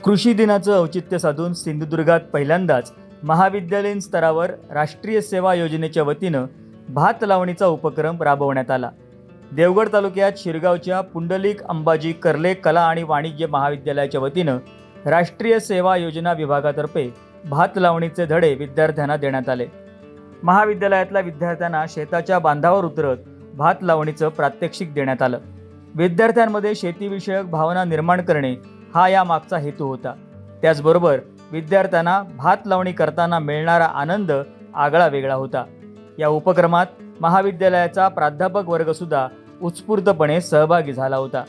कृषी दिनाचं औचित्य साधून सिंधुदुर्गात पहिल्यांदाच महाविद्यालयीन स्तरावर राष्ट्रीय सेवा योजनेच्या वतीनं भात लावणीचा उपक्रम राबवण्यात आला। देवगड तालुक्यात शिरगावच्या पुंडलिक अंबाजी कर्ले कला आणि वाणिज्य महाविद्यालयाच्या वतीनं राष्ट्रीय सेवा योजना विभागातर्फे भात लावणीचे धडे विद्यार्थ्यांना देण्यात आले। महाविद्यालयातल्या विद्यार्थ्यांना शेताच्या बांधावर उतरत भात लावणीचं प्रात्यक्षिक देण्यात आलं। विद्यार्थ्यांमध्ये शेतीविषयक भावना निर्माण करणे हा या मागचा हेतू होता। त्याचबरोबर विद्यार्थ्यांना भात लावणी करताना मिळणारा आनंद आगळा वेगळा होता। या उपक्रमात महाविद्यालयाचा प्राध्यापक वर्ग सुद्धा उत्स्फूर्तपणे सहभागी झाला होता।